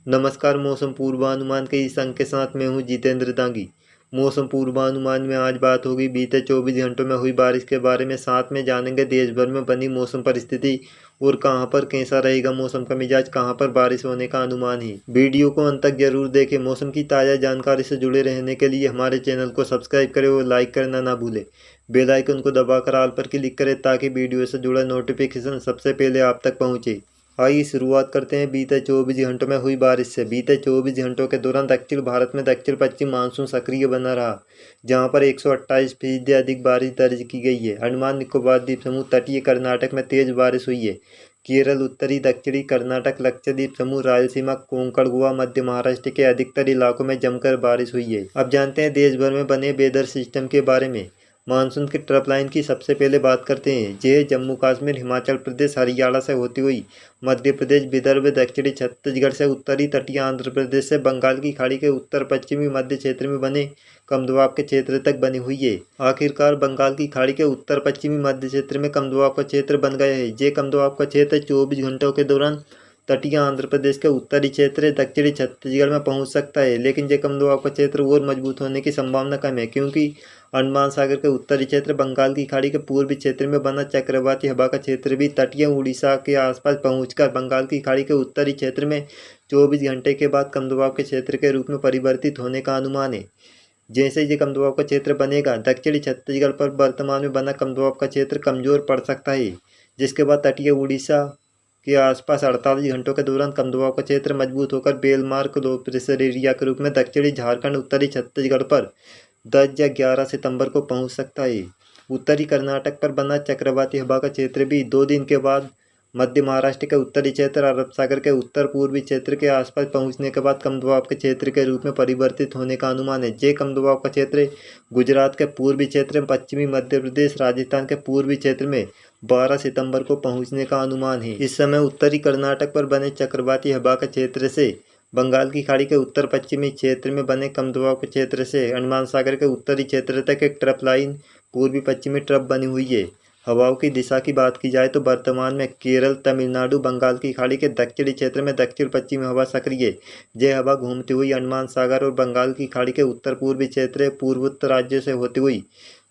नमस्कार। मौसम पूर्वानुमान के इस अंक के साथ मैं हूं जितेंद्र दांगी। मौसम पूर्वानुमान में आज बात होगी बीते 24 घंटों में हुई बारिश के बारे में। साथ में जानेंगे देश भर में बनी मौसम परिस्थिति और कहां पर कैसा रहेगा मौसम का मिजाज, कहां पर बारिश होने का अनुमान है। वीडियो को अंत तक जरूर देखें। मौसम की ताज़ा जानकारी से जुड़े रहने के लिए हमारे चैनल को सब्सक्राइब करें और लाइक करना ना भूलें। बेल आइकन को दबाकर ऑल पर क्लिक करें ताकि वीडियो से जुड़ा नोटिफिकेशन सबसे पहले आप तक पहुंचे। आइए शुरुआत करते हैं बीते 24 घंटों में हुई बारिश से। बीते 24 घंटों के दौरान दक्षिण भारत में दक्षिण पश्चिम मानसून सक्रिय बना रहा, जहां पर 128% अधिक बारिश दर्ज की गई है। अंडमान निकोबार द्वीप समूह, तटीय कर्नाटक में तेज बारिश हुई है। केरल, उत्तरी दक्षिणी कर्नाटक, लक्षद्वीप समूह, रायलसीमा, कोंकण, गोवा, मध्य महाराष्ट्र के अधिकतर इलाकों में जमकर बारिश हुई है। अब जानते हैं देश भर में बने वेदर सिस्टम के बारे में। मानसून की ट्रफ लाइन की सबसे पहले बात करते हैं। यह जम्मू कश्मीर, हिमाचल प्रदेश, हरियाणा से होती हुई मध्य प्रदेश, विदर्भ, दक्षिणी छत्तीसगढ़ से उत्तरी तटीय आंध्र प्रदेश से बंगाल की खाड़ी के उत्तर पश्चिमी मध्य क्षेत्र में बने कम दबाव के क्षेत्र तक बनी हुई है। आखिरकार बंगाल की खाड़ी के उत्तर पश्चिमी मध्य क्षेत्र में कम दबाव का क्षेत्र बन गया है। ये कम दबाव का क्षेत्र 24 घंटों के दौरान तटीय आंध्र प्रदेश के उत्तरी क्षेत्र, दक्षिणी छत्तीसगढ़ में पहुंच सकता है। लेकिन ये कम दबाव का क्षेत्र और मजबूत होने की संभावना कम है, क्योंकि अंडमान सागर के उत्तरी क्षेत्र, बंगाल की खाड़ी के पूर्वी क्षेत्र में बना चक्रवाती हवा का क्षेत्र भी तटीय उड़ीसा के आसपास पहुंचकर बंगाल की खाड़ी के उत्तरी क्षेत्र में 24 घंटे के बाद कम दबाव के क्षेत्र के रूप में परिवर्तित होने का अनुमान है। जैसे ये कम दबाव का क्षेत्र बनेगा, दक्षिणी छत्तीसगढ़ पर वर्तमान में बना कम दबाव का क्षेत्र कमजोर पड़ सकता है, जिसके बाद तटीय उड़ीसा के आसपास 48 घंटों के दौरान कम दबाव का क्षेत्र मजबूत होकर बेलमार्क लो प्रेशर एरिया के रूप में दक्षिणी झारखंड, उत्तरी छत्तीसगढ़ पर 10 या 11 सितंबर को पहुंच सकता है। उत्तरी कर्नाटक पर बना चक्रवाती हवा का क्षेत्र भी 2 दिन के बाद मध्य महाराष्ट्र के उत्तरी क्षेत्र, अरब सागर के उत्तर पूर्वी क्षेत्र के आसपास पहुंचने के बाद कम दबाव के क्षेत्र के रूप में परिवर्तित होने का अनुमान है। ये कम दबाव का क्षेत्र गुजरात के पूर्वी क्षेत्र, पश्चिमी मध्य प्रदेश, राजस्थान के पूर्वी क्षेत्र में 12 सितंबर को पहुंचने का अनुमान है। इस समय उत्तरी कर्नाटक पर बने चक्रवाती हवा के क्षेत्र से बंगाल की खाड़ी के उत्तर पश्चिमी क्षेत्र में बने कम दबाव के क्षेत्र से अंडमान सागर के उत्तरी क्षेत्र तक एक ट्रफ लाइन, पूर्वी पश्चिमी ट्रफ बनी हुई है। हवाओं की दिशा की बात की जाए तो वर्तमान में केरल, तमिलनाडु, बंगाल की खाड़ी के दक्षिणी क्षेत्र में दक्षिण पश्चिमी हवा सक्रिय है। यह हवा घूमती हुई अंडमान सागर और बंगाल की खाड़ी के उत्तर पूर्वी क्षेत्र, पूर्वोत्तर राज्यों से होती हुई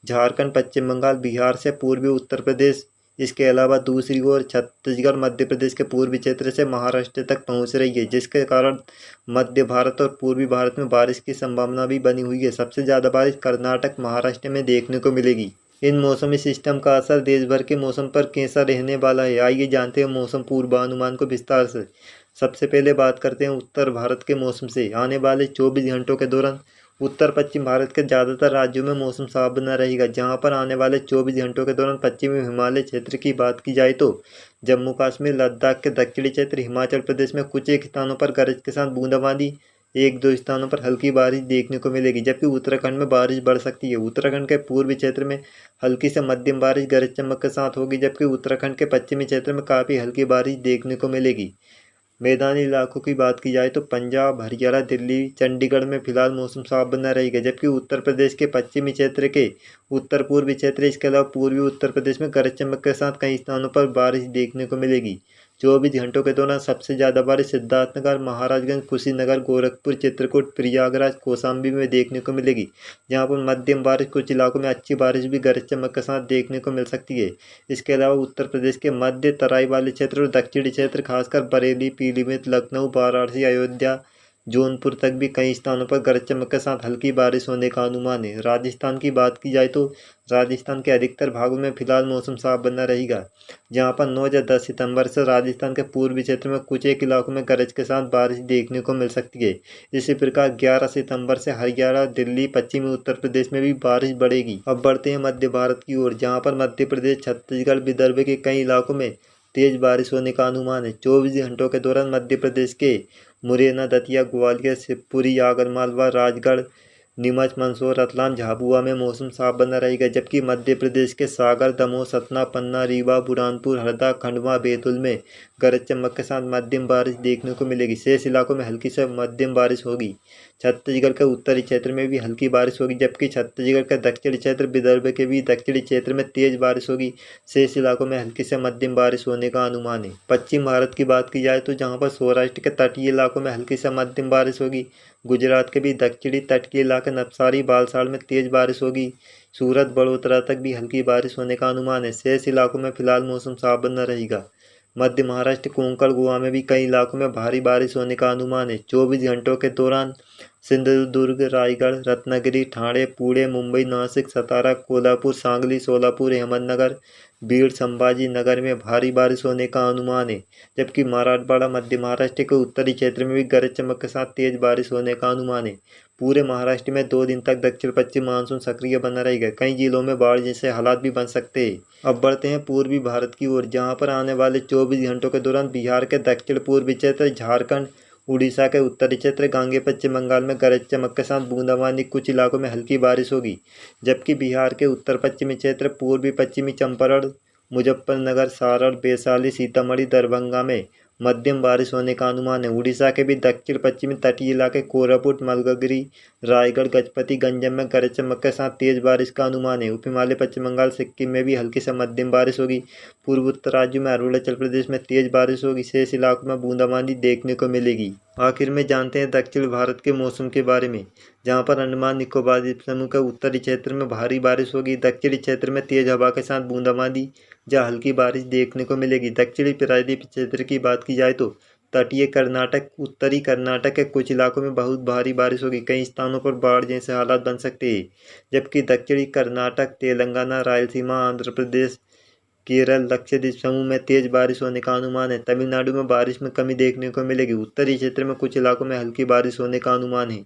झारखंड, पश्चिम बंगाल, बिहार से पूर्वी उत्तर प्रदेश, इसके अलावा दूसरी ओर छत्तीसगढ़, मध्य प्रदेश के पूर्वी क्षेत्र से महाराष्ट्र तक पहुंच रही है, जिसके कारण मध्य भारत और पूर्वी भारत में बारिश की संभावना भी बनी हुई है। सबसे ज़्यादा बारिश कर्नाटक, महाराष्ट्र में देखने को मिलेगी। इन मौसमी सिस्टम का असर देश भर के मौसम पर कैसा रहने वाला है, आइए जानते हैं मौसम पूर्वानुमान को विस्तार से। सबसे पहले बात करते हैं उत्तर भारत के मौसम से। आने वाले 24 घंटों के दौरान उत्तर पश्चिम भारत के ज़्यादातर राज्यों में मौसम साफ बना रहेगा। जहां पर आने वाले 24 घंटों के दौरान पश्चिमी हिमालय क्षेत्र की बात की जाए तो जम्मू कश्मीर, लद्दाख के दक्षिणी क्षेत्र, हिमाचल प्रदेश में कुछ एक स्थानों पर गरज के साथ बूंदाबांदी, 1-2 स्थानों पर हल्की बारिश देखने को मिलेगी। जबकि उत्तराखंड में बारिश बढ़ सकती है। उत्तराखंड के पूर्वी क्षेत्र में हल्की से मध्यम बारिश गरज चमक के साथ होगी, जबकि उत्तराखंड के पश्चिमी क्षेत्र में काफ़ी हल्की बारिश देखने को मिलेगी। मैदानी इलाकों की बात की जाए तो पंजाब, हरियाणा, दिल्ली, चंडीगढ़ में फिलहाल मौसम साफ बना रहेगा। जबकि उत्तर प्रदेश के पश्चिमी क्षेत्र के उत्तर पूर्वी क्षेत्र, इसके अलावा पूर्वी उत्तर प्रदेश में गरज चमक के साथ कई स्थानों पर बारिश देखने को मिलेगी। 24 घंटों के दौरान सबसे ज़्यादा बारिश सिद्धार्थनगर, महाराजगंज, कुशीनगर, गोरखपुर, चित्रकूट, प्रयागराज, कौशाम्बी में देखने को मिलेगी। जहां पर मध्यम बारिश, कुछ इलाकों में अच्छी बारिश भी गरज चमक के साथ देखने को मिल सकती है। इसके अलावा उत्तर प्रदेश के मध्य तराई वाले क्षेत्र और दक्षिणी क्षेत्र, खासकर बरेली, पीलीभीत, लखनऊ, वाराणसी, अयोध्या, जौनपुर तक भी कई स्थानों पर गरज चमक के साथ हल्की बारिश होने का अनुमान है। राजस्थान की बात की जाए तो राजस्थान के अधिकतर भागों में फिलहाल मौसम साफ बना रहेगा। जहां पर 9 या 10 सितंबर से राजस्थान के पूर्वी क्षेत्र में कुछ एक इलाकों में गरज के साथ बारिश देखने को मिल सकती है। इसी प्रकार 11 सितंबर से हरियाणा, दिल्ली, पश्चिमी उत्तर प्रदेश में भी बारिश बढ़ेगी। अब बढ़ते हैं मध्य भारत की ओर, जहाँ पर मध्य प्रदेश, छत्तीसगढ़, विदर्भ के कई इलाकों में तेज बारिश होने का अनुमान है। 24 घंटों के दौरान मध्य प्रदेश के मुरैना, दतिया, ग्वालियर, शिवपुरी, आगरमालवा, राजगढ़, नीमच, मंदसौर, रतलाम, झाबुआ में मौसम साफ बना रहेगा। जबकि मध्य प्रदेश के सागर, दमोह, सतना, पन्ना, रीवा, बुरहानपुर, हरदा, खंडवा, बैतूल में गरज चमक के साथ मध्यम बारिश देखने को मिलेगी। शेष इलाकों में हल्की से मध्यम बारिश होगी। छत्तीसगढ़ के उत्तरी क्षेत्र में भी हल्की बारिश होगी, जबकि छत्तीसगढ़ के दक्षिणी क्षेत्र, विदर्भ के भी दक्षिणी क्षेत्र में तेज बारिश होगी। शेष इलाकों में हल्की से मध्यम बारिश होने का अनुमान है। पश्चिम भारत की बात की जाए तो जहाँ पर सौराष्ट्र के तटीय इलाकों में हल्की से मध्यम बारिश होगी। गुजरात के भी दक्षिणी तट के इलाके नवसारी, बालसाड़ में तेज बारिश होगी। सूरत, बड़ोदरा तक भी हल्की बारिश होने का अनुमान है। शेष इलाकों में फिलहाल मौसम साफ बना रहेगा। मध्य महाराष्ट्र, कोंकण, गोवा में भी कई इलाकों में भारी बारिश होने का अनुमान है। 24 घंटों के दौरान सिंधुदुर्ग, रायगढ़, रत्नागिरी, ठाणे, पुणे, मुंबई, नासिक, सतारा, कोल्हापुर, सांगली, सोलापुर, अहमदनगर, बीड, संभाजी नगर में भारी बारिश होने का अनुमान है। जबकि मराठवाड़ा, मध्य महाराष्ट्र के उत्तरी क्षेत्र में भी गरज चमक के साथ तेज बारिश होने का अनुमान है। पूरे महाराष्ट्र में 2 दिन तक दक्षिण पश्चिम मानसून सक्रिय बना रहेगा। कई जिलों में बाढ़ जैसे हालात भी बन सकते हैं। अब बढ़ते हैं पूर्वी भारत की ओर, जहां पर आने वाले 24 घंटों के दौरान बिहार के दक्षिण पूर्वी क्षेत्र, झारखंड, उड़ीसा के उत्तरी क्षेत्र, गांगे पश्चिम बंगाल में गरज चमक के साथ बूंदाबांदी, कुछ इलाकों में हल्की बारिश होगी। जबकि बिहार के उत्तर पश्चिमी क्षेत्र, पूर्वी पश्चिमी चंपारण, मुजफ्फरनगर, सारण, वैशाली, सीतामढ़ी, दरभंगा में मध्यम बारिश होने का अनुमान है। उड़ीसा के भी दक्षिण पश्चिमी तटीय इलाके, कोरापुट, मलकागिरी, रायगढ़, गजपति, गंजम में गरज चमक के साथ तेज बारिश का अनुमान है। उप हिमालय, पश्चिम बंगाल, सिक्किम में भी हल्की से मध्यम बारिश होगी। पूर्वोत्तर राज्यों में अरुणाचल प्रदेश में तेज बारिश होगी। शेष इलाकों में बूंदाबांदी देखने को मिलेगी। आखिर में जानते हैं दक्षिण भारत के मौसम के बारे में, जहां पर अंडमान निकोबार द्वीप समूह के उत्तरी क्षेत्र में भारी बारिश होगी। दक्षिणी क्षेत्र में तेज हवा के साथ बूंदाबांदी या हल्की बारिश देखने को मिलेगी। दक्षिणी प्रायद्वीप क्षेत्र की बात की जाए तो तटीय कर्नाटक, उत्तरी कर्नाटक के कुछ इलाकों में बहुत भारी बारिश होगी। कई स्थानों पर बाढ़ जैसे हालात बन सकते हैं। जबकि दक्षिणी कर्नाटक, तेलंगाना, रायलसीमा, आंध्र प्रदेश, केरल, लक्षद्वीप समूह में तेज बारिश होने का अनुमान है। तमिलनाडु में बारिश में कमी देखने को मिलेगी। उत्तरी क्षेत्र में कुछ इलाकों में हल्की बारिश होने का अनुमान है।